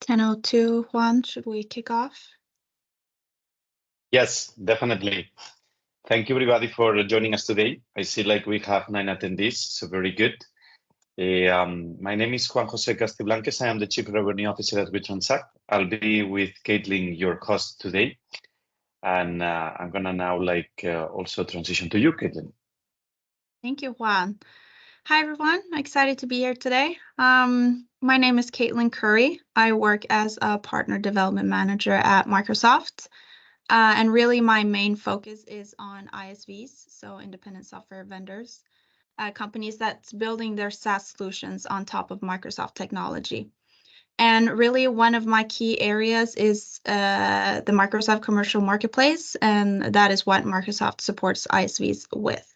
10:02, Juan, should we kick off? Yes, definitely. Thank you everybody for joining us today. I see like we have 9 attendees, so very good. My name is Juan Jose Castiblanques. I am the Chief Revenue Officer at Transact. I'll be with Caitlin, your host today. And I'm gonna now also transition to you, Caitlin. Thank you, Juan. Hi, everyone. Excited to be here today. My name is Caitlin Curry. I work as a Partner Development Manager at Microsoft. And really my main focus is on ISVs, so independent software vendors, companies that's building their SaaS solutions on top of Microsoft technology. And really one of my key areas is the Microsoft Commercial Marketplace, and that is what Microsoft supports ISVs with.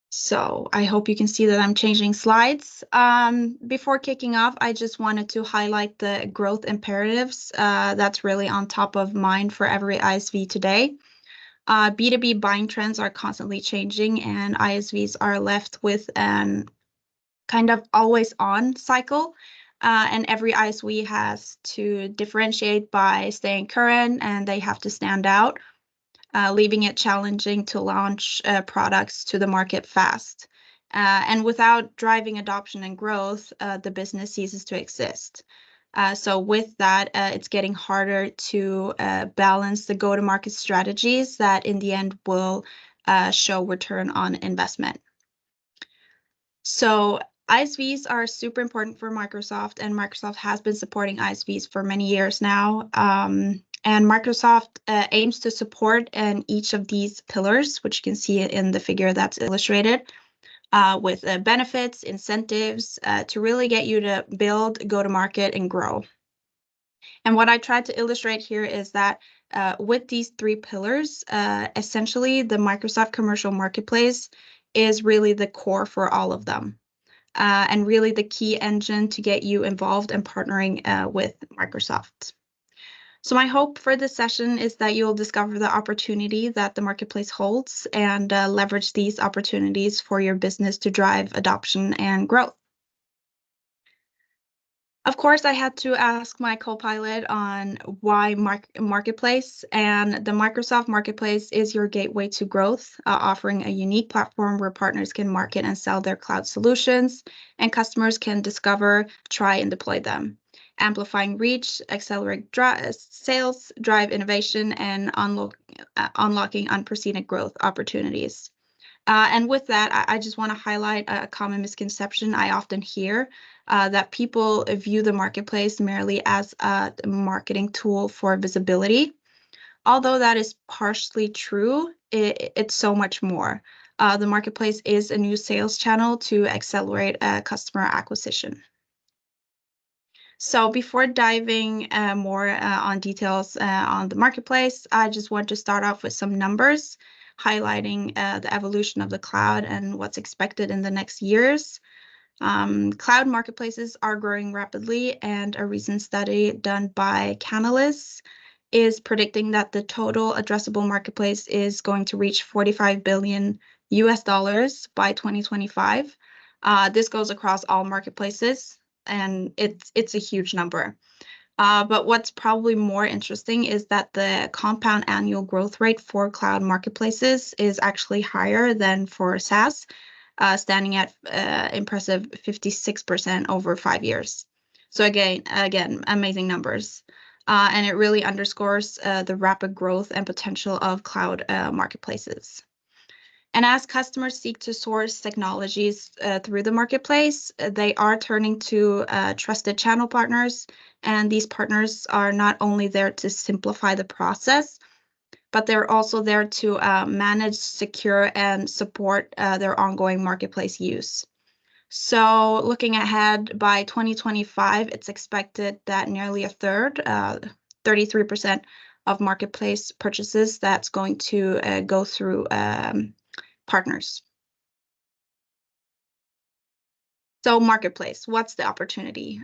So I hope you can see that I'm changing slides. Before kicking off, I just wanted to highlight the growth imperatives that's really on top of mind for every ISV today. B2B buying trends are constantly changing, and ISVs are left with an kind of always on cycle. And every ISV has to differentiate by staying current, and they have to stand out. Leaving it challenging to launch products to the market fast. And without driving adoption and growth, the business ceases to exist. So with that, it's getting harder to balance the go-to-market strategies that in the end will show return on investment. So ISVs are super important for Microsoft, and Microsoft has been supporting ISVs for many years now. And Microsoft aims to support in each of these pillars, which you can see in the figure that's illustrated, with benefits, incentives, to really get you to build, go to market, and grow. And what I tried to illustrate here is that with these three pillars, essentially the Microsoft Commercial Marketplace is really the core for all of them. And really the key engine to get you involved and partnering with Microsoft. So my hope for this session is that you'll discover the opportunity that the marketplace holds and leverage these opportunities for your business to drive adoption and growth. Of course, I had to ask my co-pilot on why Marketplace, and the Microsoft Marketplace is your gateway to growth, offering a unique platform where partners can market and sell their cloud solutions, and customers can discover, try, and deploy them, amplifying reach, accelerate sales, drive innovation, and unlocking unprecedented growth opportunities. And with that, I just want to highlight a common misconception I often hear, that people view the marketplace merely as a marketing tool for visibility. Although that is partially true, it's so much more. The marketplace is a new sales channel to accelerate customer acquisition. So before diving more on details on the marketplace, I just want to start off with some numbers highlighting the evolution of the cloud and what's expected in the next years. Cloud marketplaces are growing rapidly, and a recent study done by Canalys is predicting that the total addressable marketplace is going to reach $45 billion by 2025. This goes across all marketplaces, and it's a huge number. But what's probably more interesting is that the compound annual growth rate for cloud marketplaces is actually higher than for SaaS, standing at impressive 56% over 5 years. So again, amazing numbers. And it really underscores the rapid growth and potential of cloud marketplaces. And as customers seek to source technologies through the marketplace, they are turning to trusted channel partners. And these partners are not only there to simplify the process, but they're also there to manage, secure, and support their ongoing marketplace use. So looking ahead, by 2025, it's expected that nearly a third, 33% of marketplace purchases, that's going to go through partners. So marketplace, what's the opportunity?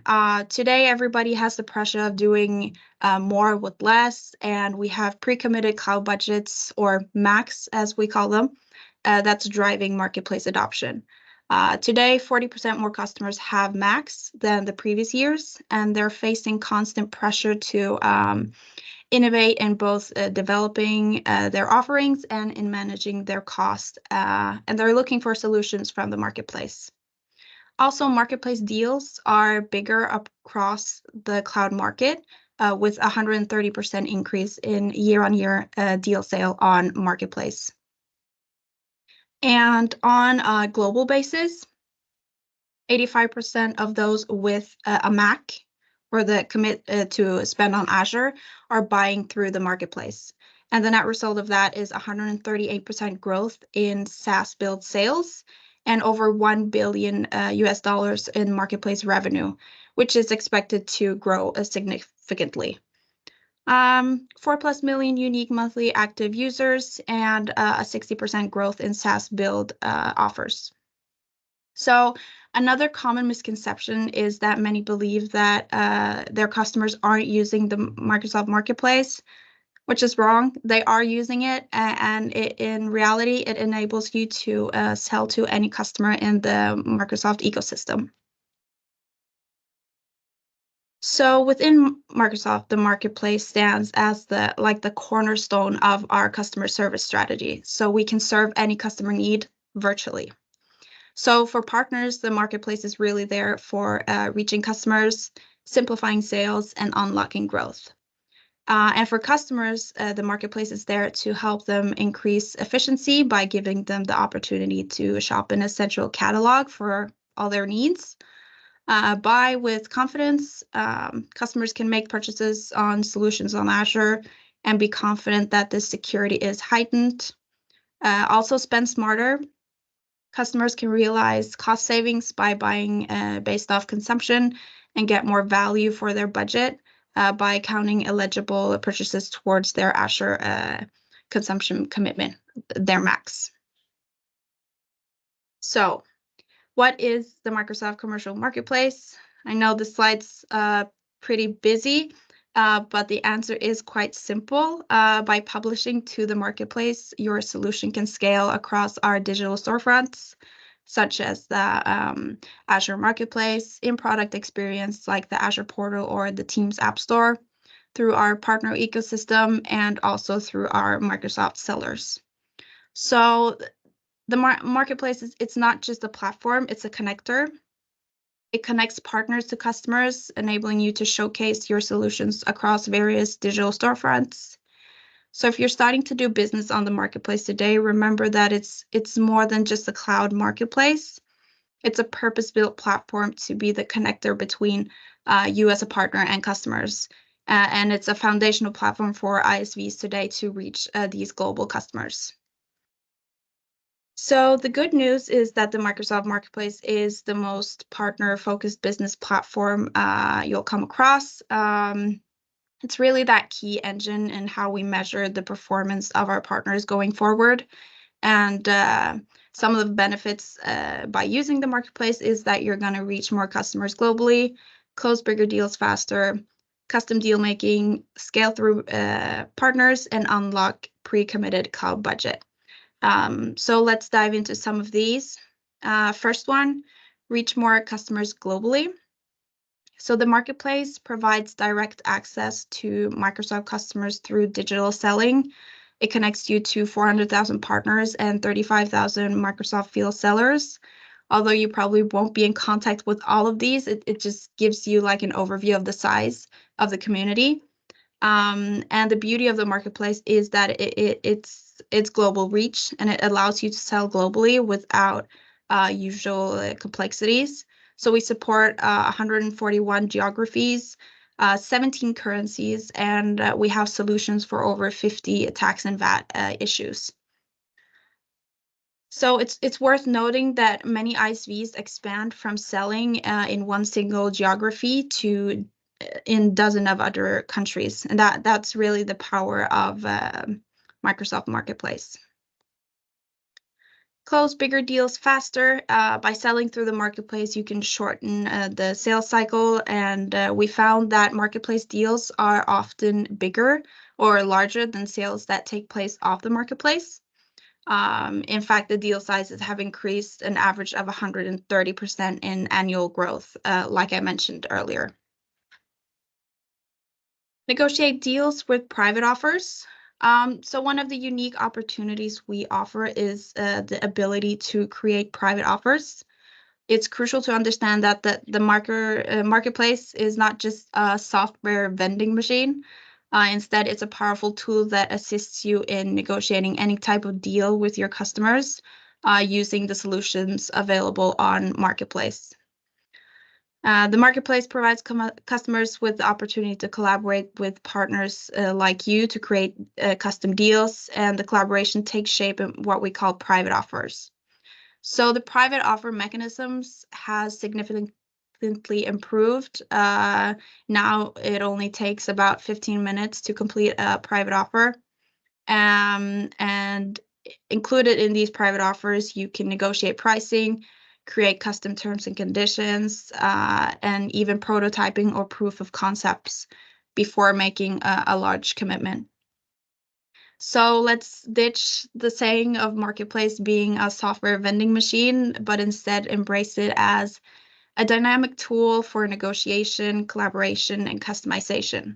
Today, everybody has the pressure of doing more with less, and we have pre-committed cloud budgets, or MACs as we call them, that's driving marketplace adoption. Today, 40% more customers have Macs than the previous years, and they're facing constant pressure to innovate in both developing their offerings and in managing their cost, and they're looking for solutions from the marketplace. Also, marketplace deals are bigger across the cloud market, with 130% increase in year-on-year deal sale on marketplace. And on a global basis, 85% of those with a Mac or the commit to spend on Azure are buying through the marketplace. And the net result of that is 138% growth in SaaS build sales and over $1 billion US dollars in marketplace revenue, which is expected to grow significantly. 4+ million unique monthly active users and a 60% growth in SaaS build offers. So another common misconception is that many believe that their customers aren't using the Microsoft Marketplace, which is wrong. They are using it, and in reality, it enables you to sell to any customer in the Microsoft ecosystem. So within Microsoft, the marketplace stands as the cornerstone of our customer service strategy. So we can serve any customer need virtually. So for partners, the marketplace is really there for reaching customers, simplifying sales, and unlocking growth. And for customers, the marketplace is there to help them increase efficiency by giving them the opportunity to shop in a central catalog for all their needs. Buy with confidence. Customers can make purchases on solutions on Azure and be confident that the security is heightened. Also spend smarter. Customers can realize cost savings by buying based off consumption and get more value for their budget by counting eligible purchases towards their Azure consumption commitment, their max. So, what is the Microsoft Commercial Marketplace? I know the slide's pretty busy, but the answer is quite simple. By publishing to the marketplace, your solution can scale across our digital storefronts, such as the Azure Marketplace, in-product experience like the Azure Portal or the Teams App Store, through our partner ecosystem, and also through our Microsoft sellers. So the marketplace it's not just a platform, it's a connector. It connects partners to customers, enabling you to showcase your solutions across various digital storefronts. So if you're starting to do business on the marketplace today, remember that it's more than just a cloud marketplace. It's a purpose-built platform to be the connector between you as a partner and customers. And it's a foundational platform for ISVs today to reach these global customers. So the good news is that the Microsoft Marketplace is the most partner-focused business platform you'll come across. It's really that key engine in how we measure the performance of our partners going forward. And some of the benefits by using the marketplace is that you're going to reach more customers globally, close bigger deals faster, custom deal making, scale through partners, and unlock pre-committed cloud budget. So let's dive into some of these. First one, reach more customers globally. So the marketplace provides direct access to Microsoft customers through digital selling. It connects you to 400,000 partners and 35,000 Microsoft field sellers. Although you probably won't be in contact with all of these, it just gives you like an overview of the size of the community. And the beauty of the marketplace is that it's global reach, and it allows you to sell globally without usual complexities. So we support 141 geographies, 17 currencies, and we have solutions for over 50 tax and VAT issues. So it's worth noting that many ISVs expand from selling in one single geography to in dozen of other countries, and that's really the power of Microsoft Marketplace. Close bigger deals faster. By selling through the marketplace, you can shorten the sales cycle, and we found that marketplace deals are often bigger or larger than sales that take place off the marketplace. In fact, the deal sizes have increased an average of 130% in annual growth, like I mentioned earlier. Negotiate deals with private offers. So one of the unique opportunities we offer is the ability to create private offers. It's crucial to understand that the marketplace is not just a software vending machine. Instead, it's a powerful tool that assists you in negotiating any type of deal with your customers using the solutions available on Marketplace. The marketplace provides customers with the opportunity to collaborate with partners like you to create custom deals, and the collaboration takes shape in what we call private offers. So the private offer mechanisms has significantly improved. Now it only takes about 15 minutes to complete a private offer. And included in these private offers, you can negotiate pricing, create custom terms and conditions, and even prototyping or proof of concepts before making a large commitment. So let's ditch the saying of marketplace being a software vending machine, but instead embrace it as a dynamic tool for negotiation, collaboration, and customization.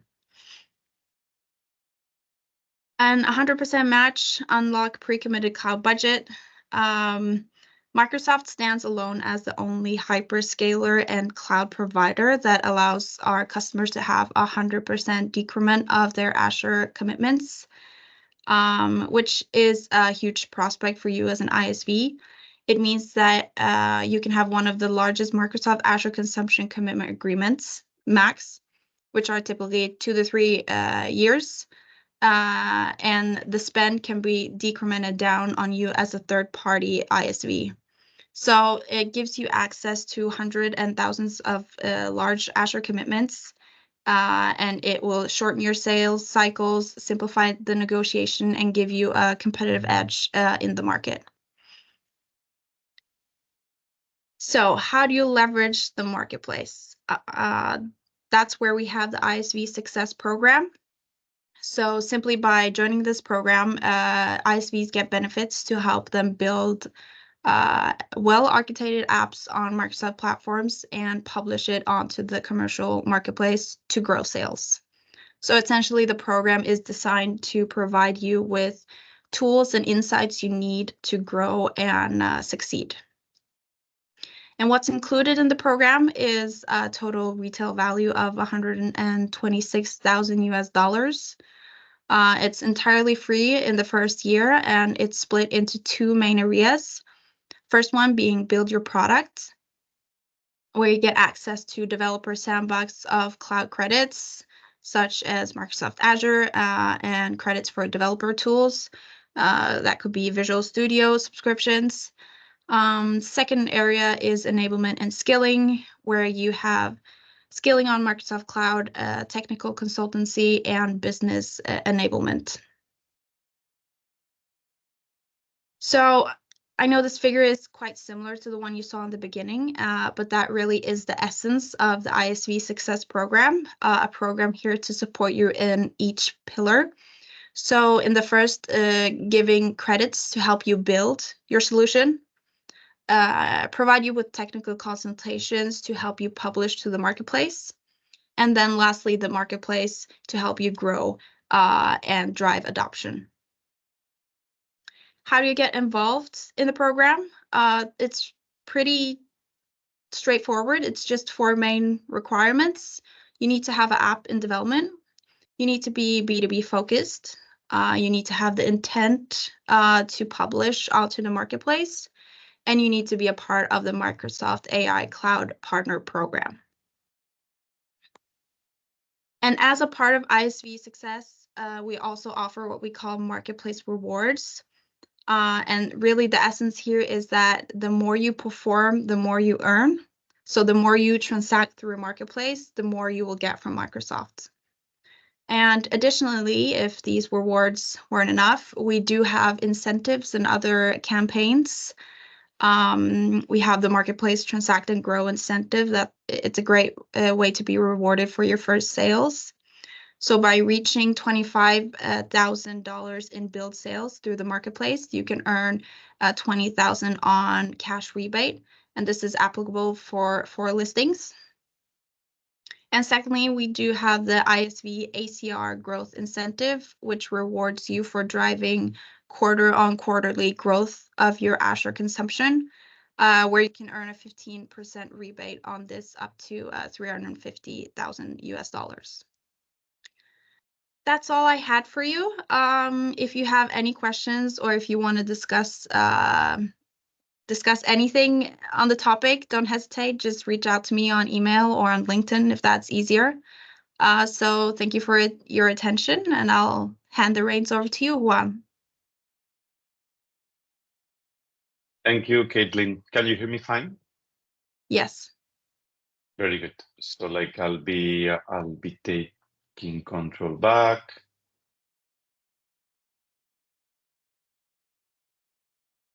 And 100% match, unlock pre-committed cloud budget. Microsoft stands alone as the only hyperscaler and cloud provider that allows our customers to have 100% decrement of their Azure commitments, which is a huge prospect for you as an ISV. It means that you can have one of the largest Microsoft Azure consumption commitment agreements, max, which are typically 2 to 3 years. And the spend can be decremented down on you as a third-party ISV. So it gives you access to hundreds and thousands of large Azure commitments, and it will shorten your sales cycles, simplify the negotiation, and give you a competitive edge in the market. So how do you leverage the marketplace? That's where we have the ISV Success Program. So simply by joining this program, ISVs get benefits to help them build well-architected apps on Microsoft platforms and publish it onto the commercial marketplace to grow sales. So essentially, the program is designed to provide you with tools and insights you need to grow and succeed. And what's included in the program is a total retail value of $126,000 US. It's entirely free in the first year, and it's split into 2 main areas. First one being build your product, where you get access to developer sandbox of cloud credits, such as Microsoft Azure and credits for developer tools. That could be Visual Studio subscriptions. Second area is enablement and skilling, where you have skilling on Microsoft Cloud, technical consultancy, and business enablement. So I know this figure is quite similar to the one you saw in the beginning, but that really is the essence of the ISV Success Program, a program here to support you in each pillar. So in the first, giving credits to help you build your solution, provide you with technical consultations to help you publish to the marketplace, and then lastly, the marketplace to help you grow and drive adoption. How do you get involved in the program? It's pretty straightforward. It's just 4 main requirements. You need to have an app in development. You need to be B2B focused. You need to have the intent to publish onto the marketplace. And you need to be a part of the Microsoft AI Cloud Partner Program. And as a part of ISV Success, we also offer what we call Marketplace Rewards. And really the essence here is that the more you perform, the more you earn. So the more you transact through a marketplace, the more you will get from Microsoft. And additionally, if these rewards weren't enough, we do have incentives and other campaigns. We have the Marketplace Transact and Grow incentive. That it's a great way to be rewarded for your first sales. So by reaching $25,000 in billed sales through the marketplace, you can earn $20,000 on cash rebate, and this is applicable for listings. And secondly, we do have the ISV ACR growth incentive, which rewards you for driving quarterly growth of your Azure consumption, where you can earn a 15% rebate on this up to $350,000 US. That's all I had for you. If you have any questions or if you want to discuss anything on the topic, don't hesitate. Just reach out to me on email or on LinkedIn if that's easier. So thank you for your attention, and I'll hand the reins over to you, Juan. Thank you, Caitlin. Can you hear me fine? Yes. Very good. So like I'll be taking control back.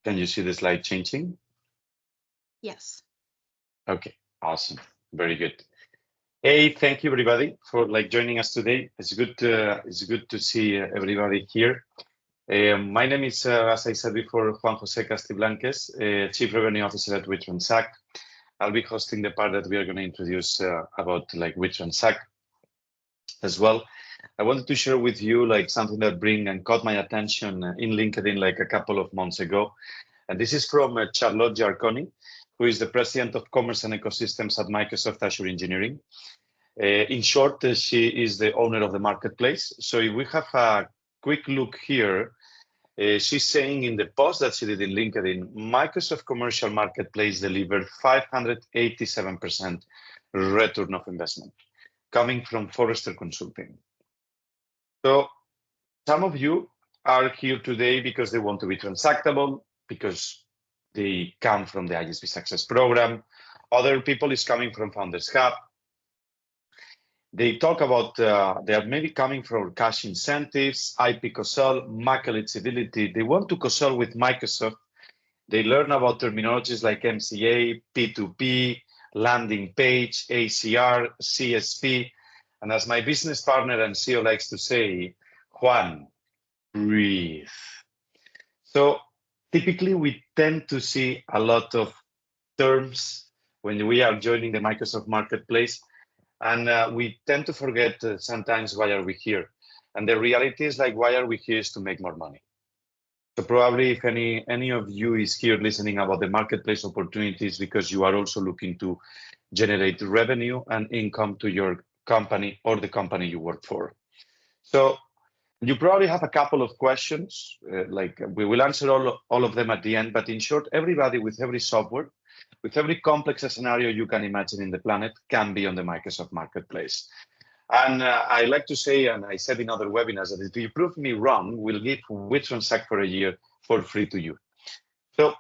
Can you see the slide changing? Yes. Okay, awesome. Very good. Hey, thank you everybody for like joining us today. It's good to see everybody here. My name is, as I said before, Juan José Castiblanques, Chief Revenue Officer at Transact. I'll be hosting the part that we are going to introduce about like Transact as well. I wanted to share with you like something that caught my attention in LinkedIn like a couple of months ago. And this is from Charlotte Giarconi, who is the President of Commerce and Ecosystems at Microsoft Azure Engineering. In short, she is the owner of the marketplace. So if we have a quick look here, she's saying in the post that she did in LinkedIn, Microsoft Commercial Marketplace delivered 587% return of investment, coming from Forrester Consulting. So some of you are here today because they want to be transactable, because they come from the ISV Success Program. Other people is coming from Founders Hub. They talk about they are maybe coming from cash incentives, IP co-sell, Mac eligibility. They want to co-sell with Microsoft. They learn about terminologies like MCA, P2P, landing page, ACR, CSP. And as my business partner and CEO likes to say, Juan, breathe. So typically we tend to see a lot of terms when we are joining the Microsoft Marketplace. And we tend to forget sometimes why are we here. And the reality is like, why are we here is to make more money. So probably if any of you is here listening about the marketplace opportunities, because you are also looking to generate revenue and income to your company or the company you work for. So you probably have a couple of questions, like we will answer all of them at the end, but in short, everybody with every software, with every complex scenario you can imagine in the planet can be on the Microsoft Marketplace. And I like to say, and I said in other webinars, that if you prove me wrong, we'll give Transact for a year for free to you. So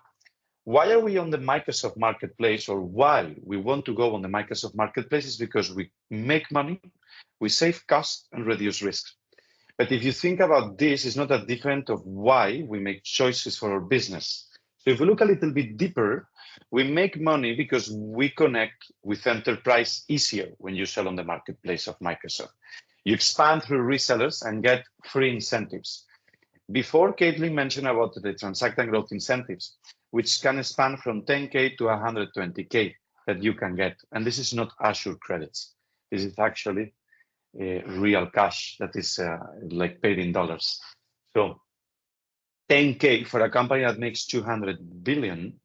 why are we on the Microsoft Marketplace, or why we want to go on the Microsoft Marketplace is because we make money, we save costs and reduce risks. But if you think about this, it's not that different of why we make choices for our business. So if we look a little bit deeper, we make money because we connect with enterprise easier when you sell on the marketplace of Microsoft. You expand through resellers and get free incentives. Before, Caitlin mentioned about the Transact and growth incentives, which can span from 10K to 120K that you can get. And this is not Azure credits. This is actually real cash that is like paid in dollars. So 10K for a company that makes 200 billion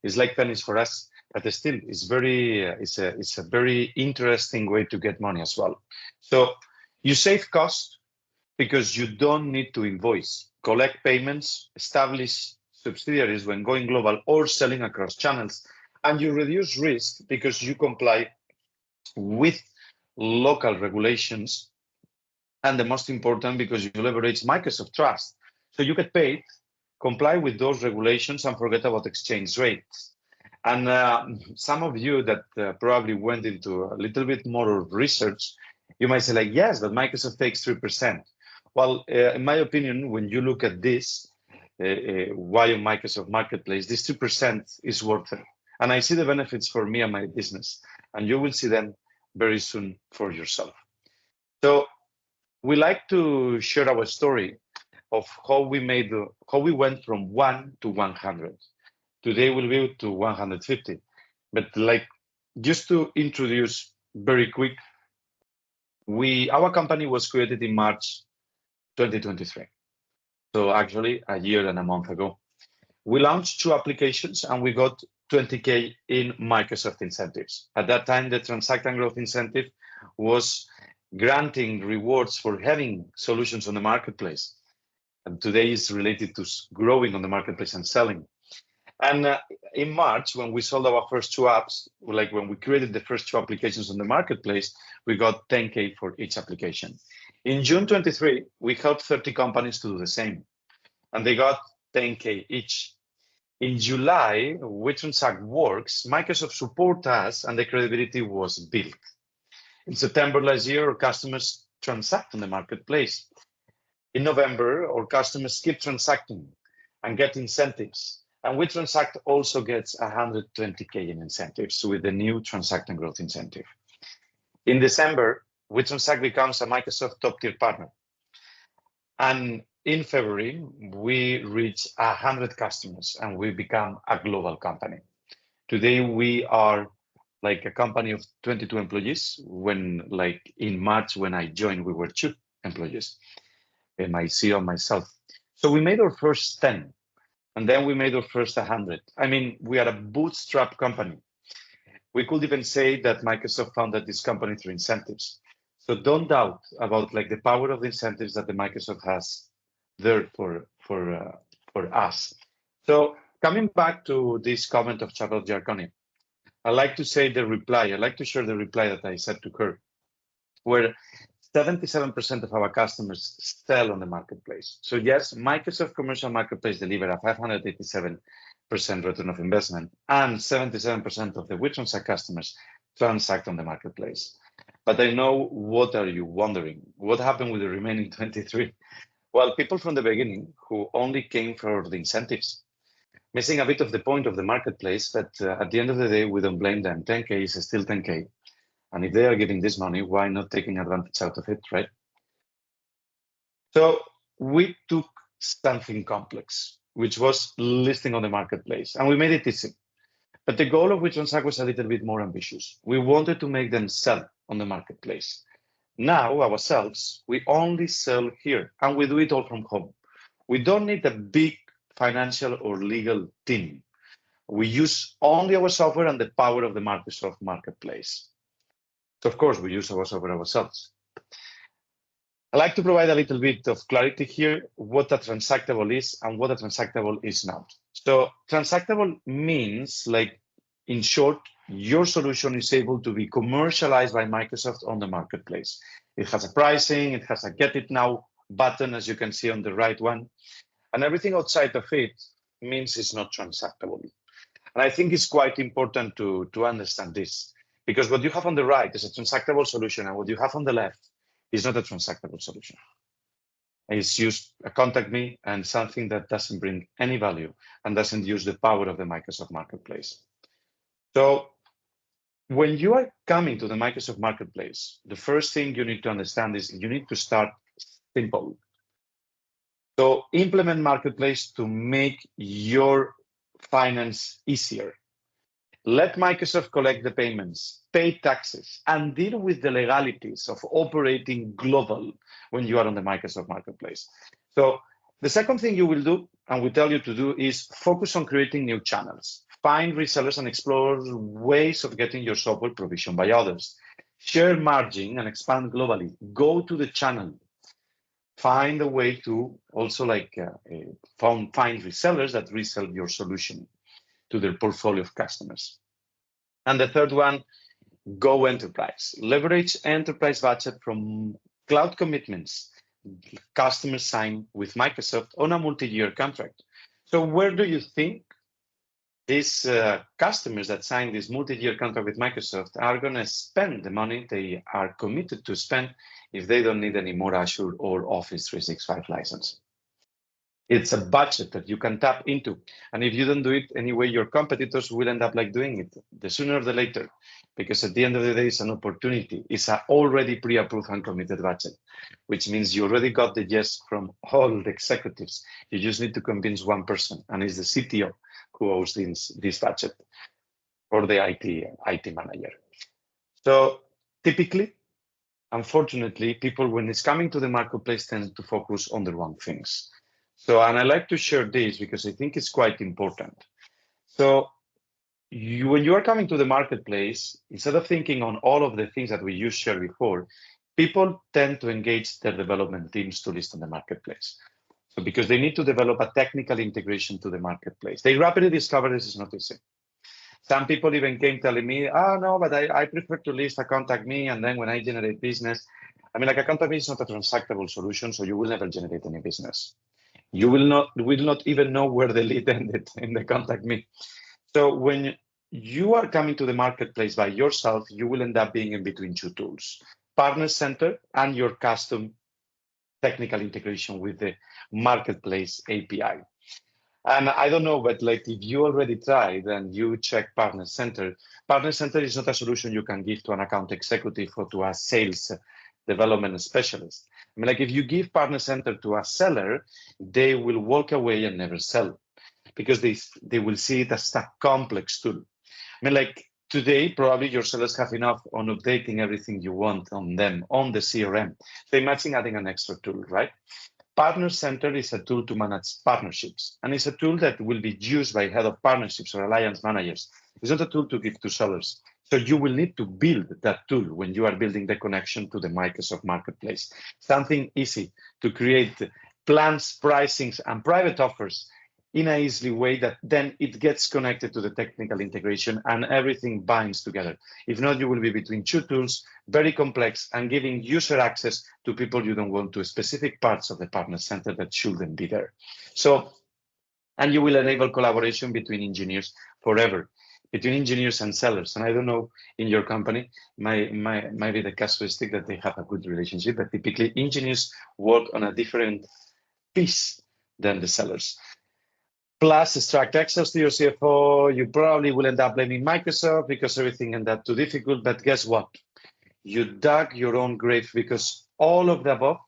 is like pennies for us, but still it's a very interesting way to get money as well. So you save cost because you don't need to invoice, collect payments, establish subsidiaries when going global or selling across channels, and you reduce risk because you comply with local regulations, and the most important, because you leverage Microsoft Trust. So you get paid, comply with those regulations, and forget about exchange rates. And some of you that probably went into a little bit more research, you might say like, yes, but Microsoft takes 3%. Well, in my opinion, when you look at this, why on Microsoft Marketplace, this 2% is worth it. And I see the benefits for me and my business, and you will see them very soon for yourself. So we like to share our story of how we went from 1 to 100. Today we'll be to 150. But like, just to introduce very quick, our company was created in March 2023. So actually a year and a month ago. We launched 2 applications and we got 20K in Microsoft incentives. At that time, the Transact and Growth incentive was granting rewards for having solutions on the marketplace. And today is related to growing on the marketplace and selling. And in March, when we sold our first 2 apps, like when we created the first 2 applications on the marketplace, we got 10K for each application. In June 23, we helped 30 companies to do the same, and they got 10K each. In July, with Transact Works, Microsoft supported us and the credibility was built. In September last year, our customers transact on the marketplace. In November, our customers keep transacting and get incentives. And with Transact also gets 120K in incentives with the new Transact and Growth incentive. In December, with Transact becomes a Microsoft top tier partner. And in February, we reach 100 customers and we become a global company. Today, we are like a company of 22 employees. When like in March, when I joined, we were 2 employees, and my CEO and myself. So we made our first 10, and then we made our first 100. I mean, we are a bootstrap company. We could even say that Microsoft founded this company through incentives. So don't doubt about like the power of the incentives that the Microsoft has there for us. So coming back to this comment of Charlotte Giarconi, I like to say the reply. I like to share the reply that I said to her, where 77% of our customers sell on the marketplace. So yes, Microsoft Commercial Marketplace delivered a 587% return of investment, and 77% of the WeTransact customers transact on the marketplace. But I know, what are you wondering? What happened with the remaining 23? Well, people from the beginning who only came for the incentives, missing a bit of the point of the marketplace, but at the end of the day, we don't blame them. 10K is still 10K. And if they are getting this money, why not taking advantage out of it, right? So we took something complex, which was listing on the marketplace, and we made it easy. But the goal of WeTransact was a little bit more ambitious. We wanted to make them sell on the marketplace. Now, ourselves, we only sell here, and we do it all from home. We don't need a big financial or legal team. We use only our software and the power of the Microsoft Marketplace. So of course, we use our software ourselves. I like to provide a little bit of clarity here, what a transactable is and what a transactable is not. So transactable means, like, in short, your solution is able to be commercialized by Microsoft on the marketplace. It has a pricing, it has a get it now button, as you can see on the right one. And everything outside of it means it's not transactable. And I think it's quite important to understand this, because what you have on the right is a transactable solution, and what you have on the left is not a transactable solution. It's used a contact me and something that doesn't bring any value and doesn't use the power of the Microsoft Marketplace. So when you are coming to the Microsoft Marketplace, the first thing you need to understand is you need to start simple. So implement Marketplace to make your finance easier. Let Microsoft collect the payments, pay taxes, and deal with the legalities of operating global when you are on the Microsoft Marketplace. So the second thing you will do, and we tell you to do, is focus on creating new channels. Find resellers and explore ways of getting your software provisioned by others. Share margin and expand globally. Go to the channel. Find a way to also find resellers that resell your solution to their portfolio of customers. And the third one, go enterprise. Leverage enterprise budget from cloud commitments customers sign with Microsoft on a multi-year contract. So where do you think these customers that sign this multi-year contract with Microsoft are going to spend the money they are committed to spend if they don't need any more Azure or Office 365 license? It's a budget that you can tap into. And if you don't do it anyway, your competitors will end up like doing it the sooner or the later, because at the end of the day, it's an opportunity. It's an already pre-approved and committed budget, which means you already got the yes from all the executives. You just need to convince one person, and it's the CTO who owns this budget, or the IT manager. So typically, unfortunately, people, when it's coming to the marketplace, tend to focus on the wrong things. So, and I like to share this because I think it's quite important. So when you are coming to the marketplace, instead of thinking on all of the things that we just shared before, people tend to engage their development teams to list on the marketplace. So because they need to develop a technical integration to the marketplace. They rapidly discover this is not easy. Some people even came telling me, oh, no, but I prefer to list a contact me, and then when I generate business, I mean, like a contact me is not a transactable solution, so you will never generate any business. You will not even know where the lead ended in the contact me. So when you are coming to the marketplace by yourself, you will end up being in between two tools, Partner Center and your custom technical integration with the marketplace API. And I don't know, but like if you already tried and you check Partner Center is not a solution you can give to an account executive or to a sales development specialist. I mean, like if you give Partner Center to a seller, they will walk away and never sell because they will see it as a complex tool. I mean, like today, probably your sellers have enough on updating everything you want on them, on the CRM. So imagine adding an extra tool, right? Partner Center is a tool to manage partnerships, and it's a tool that will be used by head of partnerships or alliance managers. It's not a tool to give to sellers. So you will need to build that tool when you are building the connection to the Microsoft Marketplace. Something easy to create plans, pricings, and private offers in an easy way that then it gets connected to the technical integration and everything binds together. If not, you will be between two tools, very complex, and giving user access to people you don't want to specific parts of the Partner Center that shouldn't be there. So, and you will enable collaboration between engineers forever, between engineers and sellers. And I don't know, in your company, might be the casuistic that they have a good relationship, but typically engineers work on a different piece than the sellers. Plus, extract access to your CFO, you probably will end up blaming Microsoft because everything ended up too difficult. But guess what? You dug your own grave because all of the above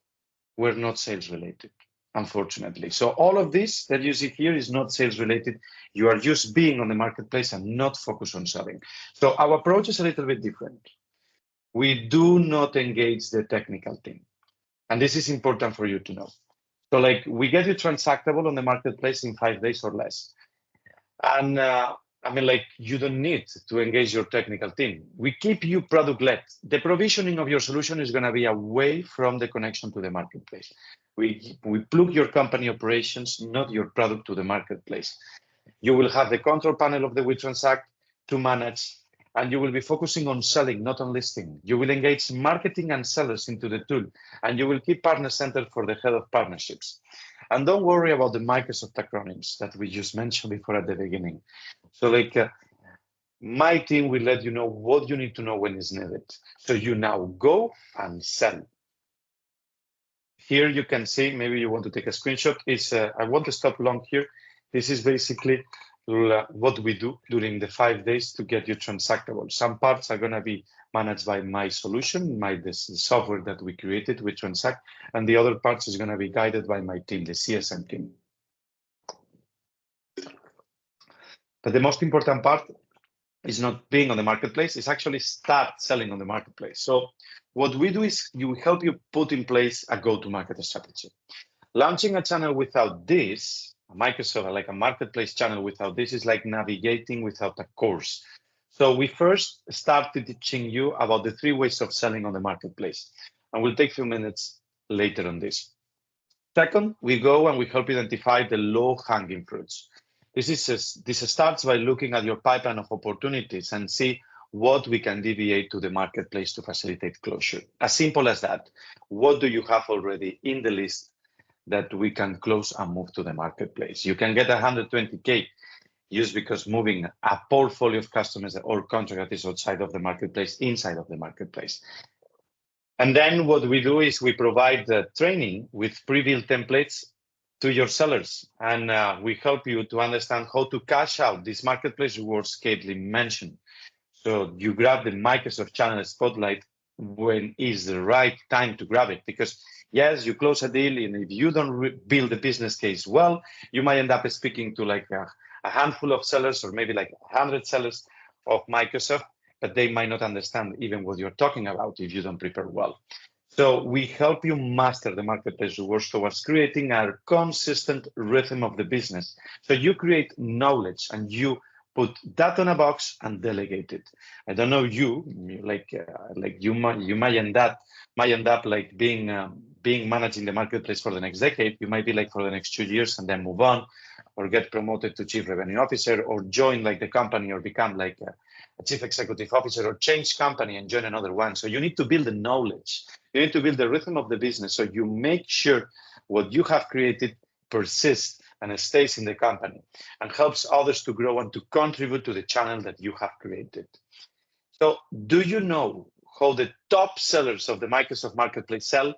were not sales related, unfortunately. So all of this that you see here is not sales related. You are just being on the marketplace and not focused on selling. So our approach is a little bit different. We do not engage the technical team. And this is important for you to know. So like we get you transactable on the marketplace in 5 days or less. And I mean, like you don't need to engage your technical team. We keep you product-led. The provisioning of your solution is going to be away from the connection to the marketplace. We plug your company operations, not your product, to the marketplace. You will have the control panel of the WeTransact to manage, and you will be focusing on selling, not on listing. You will engage marketing and sellers into the tool, and you will keep Partner Center for the head of partnerships. And don't worry about the Microsoft acronyms that we just mentioned before at the beginning. So like my team will let you know what you need to know when it's needed. So you now go and sell. Here you can see, maybe you want to take a screenshot. I want to stop long here. This is basically what we do during the 5 days to get you transactable. Some parts are going to be managed by my solution, the software that we created with Transact, and the other parts is going to be guided by my team, the CSM team. But the most important part is not being on the marketplace, it's actually start selling on the marketplace. So what we do is we help you put in place a go-to-market strategy. Launching a channel without this, Microsoft, like a marketplace channel without this, is like navigating without a course. So we first started teaching you about the 3 ways of selling on the marketplace, and we'll take a few minutes later on this. Second, we go and we help identify the low-hanging fruits. This starts by looking at your pipeline of opportunities and see what we can deviate to the marketplace to facilitate closure. As simple as that. What do you have already in the list that we can close and move to the marketplace? You can get 120K just because moving a portfolio of customers or contract that is outside of the marketplace, inside of the marketplace. And then what we do is we provide the training with pre-built templates to your sellers, and we help you to understand how to cash out this marketplace rewards Caitlin mentioned. So you grab the Microsoft Channel Spotlight when is the right time to grab it, because yes, you close a deal, and if you don't build the business case well, you might end up speaking to like a handful of sellers, or maybe like 100 sellers of Microsoft, but they might not understand even what you're talking about if you don't prepare well. So we help you master the marketplace rewards towards creating a consistent rhythm of the business. So you create knowledge and you put that on a box and delegate it. I don't know you, like you might end up like being managing the marketplace for the next decade. You might be like for the next 2 years and then move on, or get promoted to chief revenue officer, or join like the company, or become like a chief executive officer, or change company and join another one. So you need to build the knowledge. You need to build the rhythm of the business, so you make sure what you have created persists and stays in the company and helps others to grow and to contribute to the channel that you have created. So do you know how the top sellers of the Microsoft Marketplace sell?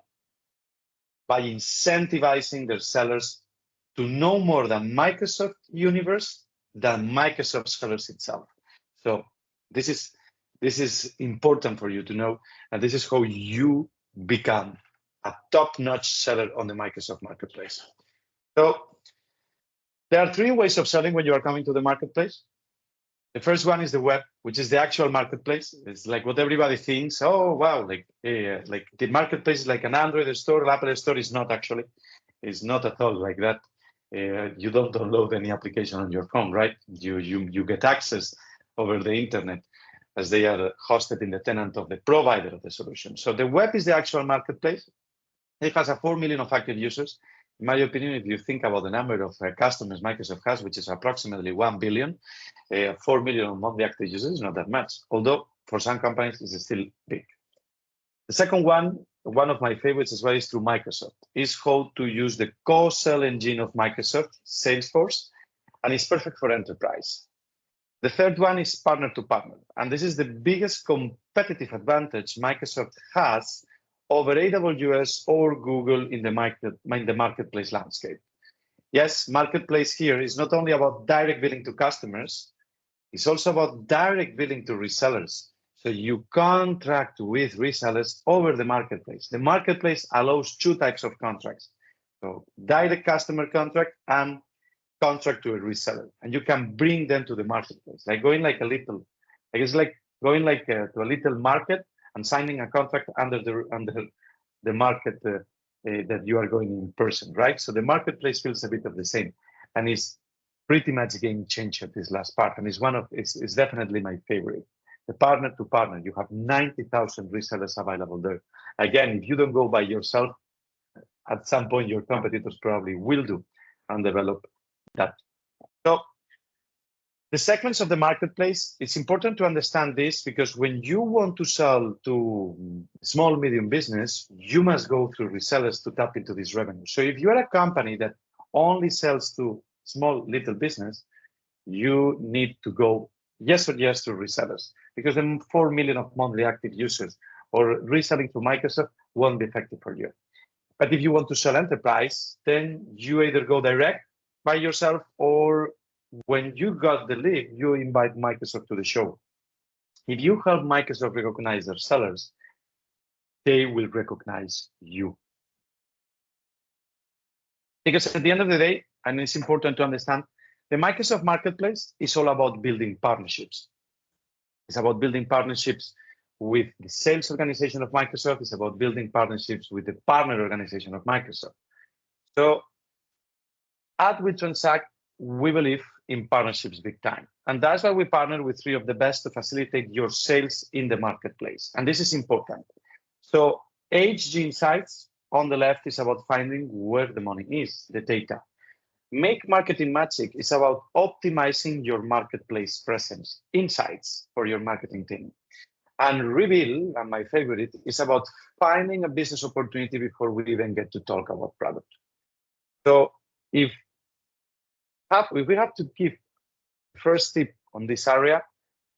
By incentivizing their sellers to know more than Microsoft universe than Microsoft sellers itself. So this is important for you to know, and this is how you become a top-notch seller on the Microsoft Marketplace. So there are 3 ways of selling when you are coming to the marketplace. The first one is the web, which is the actual marketplace. It's like what everybody thinks. Oh, wow, like the marketplace is like an Android store, Apple store. Is not actually. It's not at all like that. You don't download any application on your phone, right? You get access over the internet, as they are hosted in the tenant of the provider of the solution. So the web is the actual marketplace. It has 4 million of active users. In my opinion, if you think about the number of customers Microsoft has, which is approximately 1 billion, 4 million of monthly active users is not that much, although for some companies it's still big. The second one of my favorites as well, is through Microsoft, is how to use the co-sell engine of Microsoft, Salesforce, and it's perfect for enterprise. The third one is partner to partner, and this is the biggest competitive advantage Microsoft has over AWS or Google in the marketplace landscape. Yes, marketplace here is not only about direct billing to customers, it's also about direct billing to resellers. So you contract with resellers over the marketplace. The marketplace allows 2 types of contracts. So direct customer contract and contract to a reseller. And you can bring them to the marketplace, like going like a little, I guess like going like to a little market and signing a contract under the market that you are going in person, right? So the marketplace feels a bit of the same, and it's pretty much game changer, this last part, and it's definitely my favorite. The partner to partner, you have 90,000 resellers available there. Again, if you don't go by yourself, at some point your competitors probably will do and develop that. So the segments of the marketplace, it's important to understand this, because when you want to sell to small, medium business, you must go through resellers to tap into this revenue. So if you're a company that only sells to small, little business, you need to go yes to resellers, because the 4 million of monthly active users or reselling to Microsoft won't be effective for you. But if you want to sell enterprise, then you either go direct by yourself, or when you got the lead, you invite Microsoft to the show. If you help Microsoft recognize their sellers, they will recognize you. Because at the end of the day, and it's important to understand, the Microsoft Marketplace is all about building partnerships. It's about building partnerships with the sales organization of Microsoft. It's about building partnerships with the partner organization of Microsoft. So at with Transact, we believe in partnerships big time. And that's why we partner with 3 of the best to facilitate your sales in the marketplace. And this is important. So HG Insights on the left is about finding where the money is, the data. Make Marketing Magic is about optimizing your marketplace presence, insights for your marketing team. And Reveal, and my favorite, is about finding a business opportunity before we even get to talk about product. So if we have to give first tip on this area,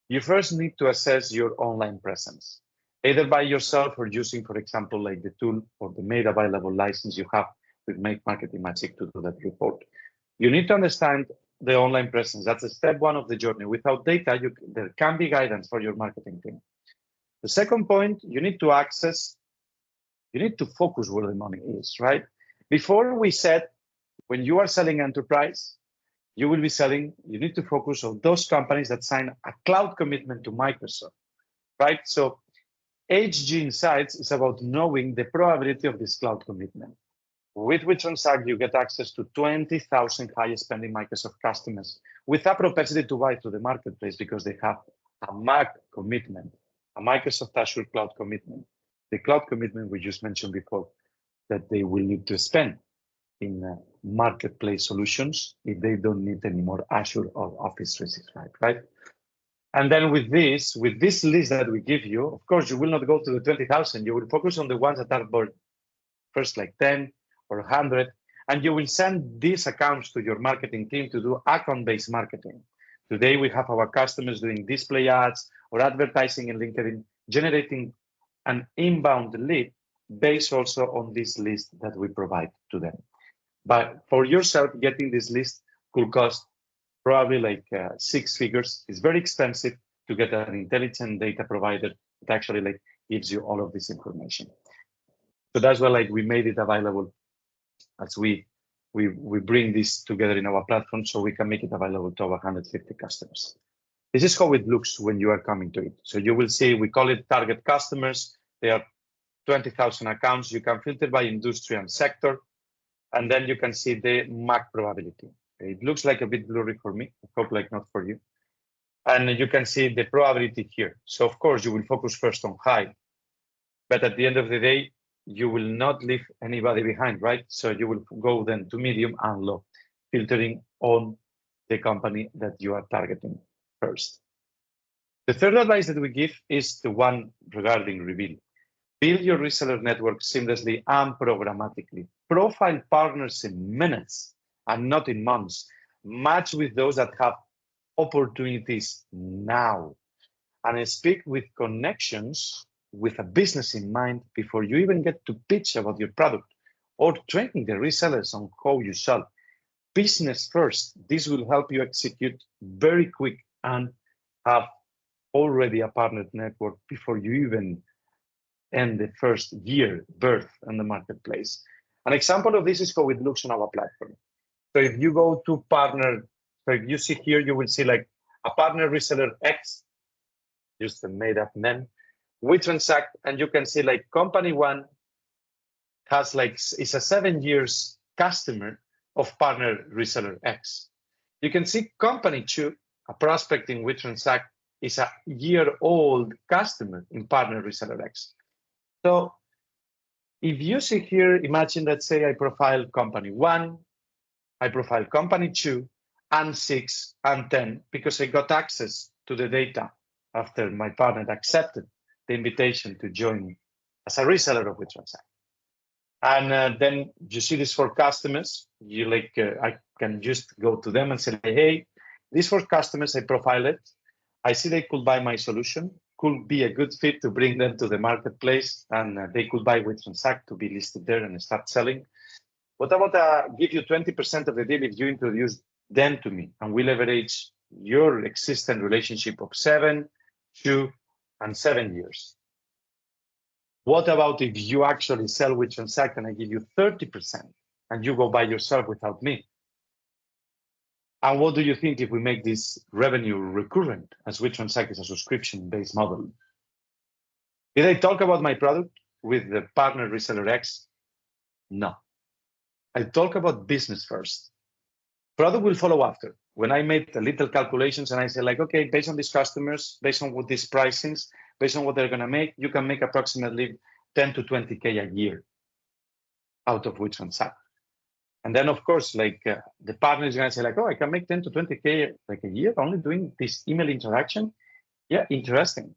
you first need to assess your online presence, either by yourself or using, for example, like the tool or the made available license you have with Make Marketing Magic to do that report. You need to understand the online presence. That's a step one of the journey. Without data, there can be guidance for your marketing team. The second point, you need to focus where the money is, right? Before we said, when you are selling enterprise, you need to focus on those companies that sign a cloud commitment to Microsoft, right? So HG Insights is about knowing the probability of this cloud commitment. With Transact, you get access to 20,000 highest spending Microsoft customers with a propensity to buy through the marketplace because they have a MAC commitment, a Microsoft Azure cloud commitment. The cloud commitment we just mentioned before, that they will need to spend in marketplace solutions if they don't need any more Azure or Office 365, right? And then with this list that we give you, of course, you will not go to the 20,000. You will focus on the ones that are first like 10 or 100, and you will send these accounts to your marketing team to do account-based marketing. Today, we have our customers doing display ads or advertising in LinkedIn, generating an inbound lead based also on this list that we provide to them. But for yourself, getting this list could cost probably like 6 figures. It's very expensive to get an intelligent data provider that actually like gives you all of this information. So that's why like we made it available as we bring this together in our platform so we can make it available to our 150 customers. This is how it looks when you are coming to it. So you will see, we call it target customers. There are 20,000 accounts. You can filter by industry and sector, and then you can see the MAC probability. It looks like a bit blurry for me. I hope like not for you. And you can see the probability here. So of course you will focus first on high, but at the end of the day, you will not leave anybody behind, right? So you will go then to medium and low, filtering on the company that you are targeting first. The third advice that we give is the one regarding reveal. Build your reseller network seamlessly and programmatically. Profile partners in minutes and not in months. Match with those that have opportunities now. And speak with connections with a business in mind before you even get to pitch about your product or training the resellers on how you sell. Business first. This will help you execute very quick and have already a partner network before you even end the first year birth in the marketplace. An example of this is how it looks on our platform. So if you go to partner, so if you see here, you will see like a partner reseller X, just a made up name, with Transact, and you can see like company one has like, is a 7 years customer of partner reseller X. You can see company two, a prospecting with Transact, is a year-old customer in partner reseller X. So if you see here, imagine, let's say I profile company one, I profile company two, and 6 and 10, because I got access to the data after my partner accepted the invitation to join me as a reseller of Transact. And then you see these 4 customers, you like, I can just go to them and say, hey, these 4 customers, I profile it. I see they could buy my solution, could be a good fit to bring them to the marketplace, and they could buy with Transact to be listed there and start selling. What about give you 20% of the deal if you introduce them to me and we leverage your existing relationship of 7, 2, and 7 years? What about if you actually sell with Transact and I give you 30% and you go by yourself without me? And what do you think if we make this revenue recurrent, as with Transact is a subscription-based model? Did I talk about my product with the partner reseller X? No. I talk about business first. Product will follow after. When I made the little calculations and I say like, okay, based on these customers, based on what these pricings, based on what they're gonna make, you can make approximately 10 to 20K a year out of which Transact. And then of course, like the partner is gonna say like, oh, I can make 10 to 20K like a year only doing this email interaction. Yeah, interesting.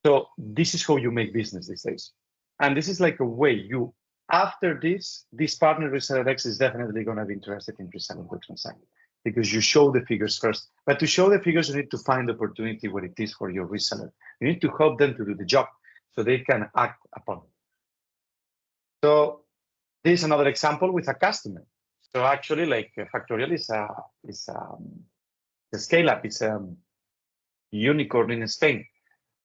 So this is how you make business these days. And this is like a way you, after this partner reseller X is definitely gonna be interested in reselling with Transact because you show the figures first. But to show the figures, you need to find the opportunity where it is for your reseller. You need to help them to do the job so they can act upon it. So This is another example with a customer. So actually, like Factorial is a scale-up. It's a unicorn in Spain.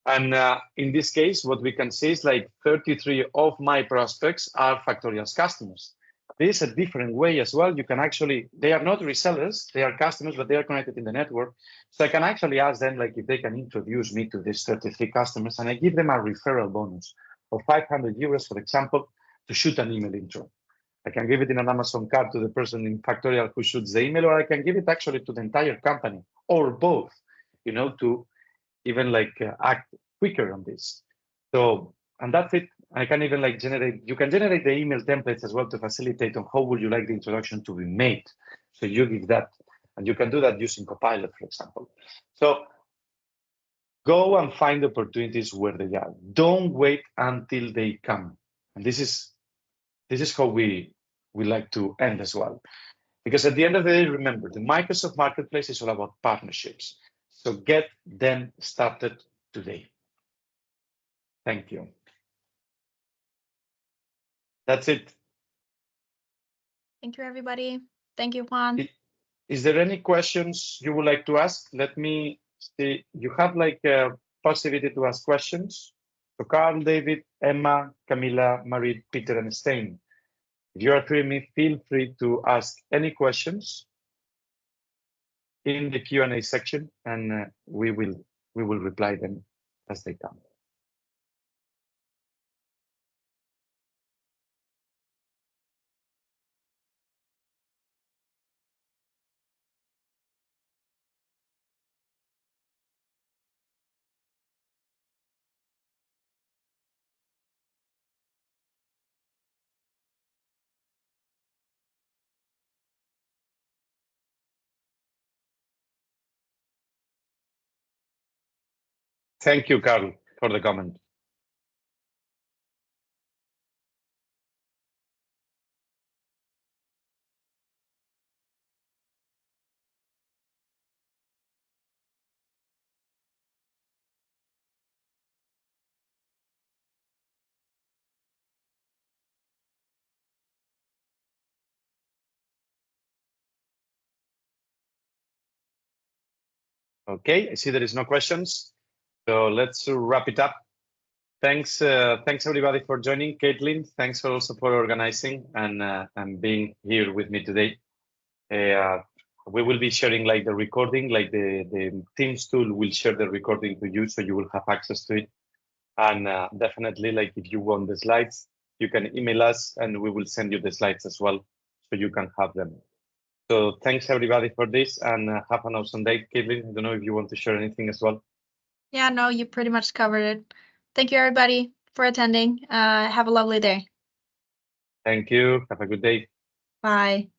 And in this case, what we can see is like 33 of my prospects are Factorial's customers. This is a different way as well. You can actually, they are not resellers, they are customers, but they are connected in the network. So I can actually ask them like if they can introduce me to these 33 customers, and I give them a referral bonus of 500 euros, for example, to shoot an email intro. I can give it in an Amazon card to the person in Factorial who shoots the email, or I can give it actually to the entire company, or both, you know, to even like act quicker on this. So, and that's it. I can even like generate, you can generate the email templates as well to facilitate on how would you like the introduction to be made. So you give that, and you can do that using Copilot, for example. So go and find opportunities where they are. Don't wait until they come. And this is how we like to end as well. Because at the end of the day, remember, the Microsoft Marketplace is all about partnerships. So get them started today. Thank you. That's it. Thank you, everybody. Thank you, Juan. Is there any questions you would like to ask? Let me see. You have like a possibility to ask questions. So Carl, David, Emma, Camila, Marie, Peter, and Stein. If you are hearing me, feel free to ask any questions in the Q&A section, and we will reply them as they come. Thank you, Carl, for the comment. Okay, I see there is no questions. So let's wrap it up. Thanks everybody for joining. Caitlin, thanks also for organizing and being here with me today. We will be sharing like the recording, like the Teams tool will share the recording to you, so you will have access to it. And definitely, like if you want the slides, you can email us and we will send you the slides as well, so you can have them. So thanks everybody for this, and have an awesome day. Caitlin, I don't know if you want to share anything as well. Yeah, no, you pretty much covered it. Thank you, everybody, for attending. Have a lovely day. Thank you. Have a good day. Bye.